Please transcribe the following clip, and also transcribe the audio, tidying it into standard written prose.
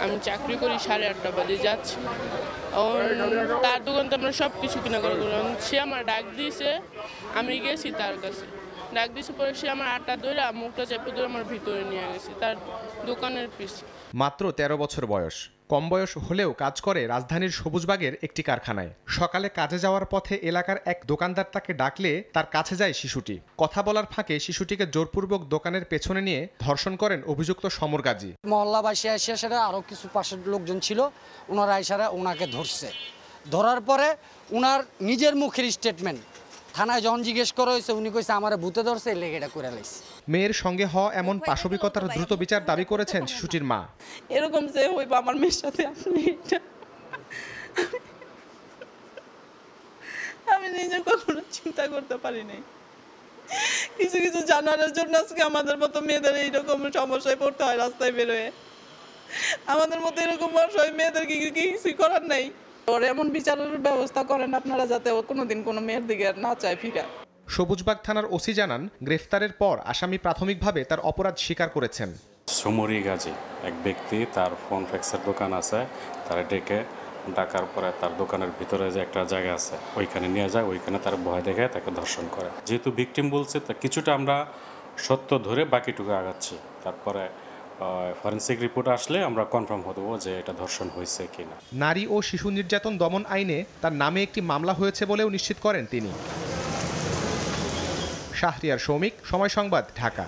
আমি চাকরি করি, 8:30 বাজে যাচ্ছি। তার দোকান তো আমরা সব কিছু কিনা করে করলাম। সে আমার ডাক দিয়েছে, আমি গেছি তার কাছে। ডাক দিয়েছে পরে সে আমার আটটা ধরে মুখটা চেপে ধরে আমার ভিতরে নিয়ে গেছে তার দোকানের পিছে। মাত্র 13 বছর বয়স। কম বয়স হলেও কাজ করে রাজধানীর সবুজবাগের একটি কারখানায়। সকালে কাজে যাওয়ার পথে এলাকার এক দোকানদার তাকে ডাকলে তার কাছে যায় শিশুটি। কথা বলার ফাঁকে শিশুটিকে জোরপূর্বক দোকানের পেছনে নিয়ে ধর্ষণ করেন অভিযুক্ত সমর গাজী। মহল্লাবাসী এসে আরও কিছু পাশের লোকজন ছিল, ওনারা এসে ওনাকে ধরছে। ধরার পরে উনার নিজের মুখের স্টেটমেন্ট থানায় যখন জিজ্ঞেস করা হয়েছে উনি কইছে আমার ভূতে ধরছে, লেগে এটা করে লাইছে। মেয়ের সঙ্গে হওয়া এমন পাশবিকতার দ্রুত বিচার দাবি করেছেন শিশুটির মা। এরকম যে হইব আমার মেয়ের সাথে, আমি নিজে কখনো চিন্তা করতে পারি নাই। কিছু কিছু জানার জন্য আজকে আমাদের মতো মেয়েদের এইরকম সমস্যায় পড়তে হয় রাস্তায় বেরোয়। আমাদের মতো এরকম অসহায় মেয়েদেরকে কিছু করার নাই। ওর এমন বিচারের ব্যবস্থা করেন আপনারা, যাতে ও কোনোদিন কোনো মেয়ের দিকে না চায় ফিরা। সবুজবাগ থানার ওসি জানান, গ্রেফতারের পর আসামি প্রাথমিকভাবে তার অপরাধ স্বীকার করেছেন। সমরি গাজী এক ব্যক্তি, তার ফোন ফ্যাক্সের দোকান আছে, তারা ডাকার পরে তার দোকানের ভিতরে যে একটা জায়গা আছে ওইখানে নিয়ে যায়, ওইখানে তার ভয় দেখে তাকে ধর্ষণ করে। যেহেতু ভিকটিম বলছে তা কিছুটা আমরা সত্য ধরে বাকিটুকু আগাচ্ছি, তারপরে ফরেনসিক রিপোর্ট আসলে আমরা কনফার্ম হতে পারবো যে এটা ধর্ষণ হয়েছে কিনা। নারী ও শিশু নির্যাতন দমন আইনে তার নামে একটি মামলা হয়েছে বলেও নিশ্চিত করেন তিনি। শাহরিয়ার সৌমিক, সময় সংবাদ, ঢাকা।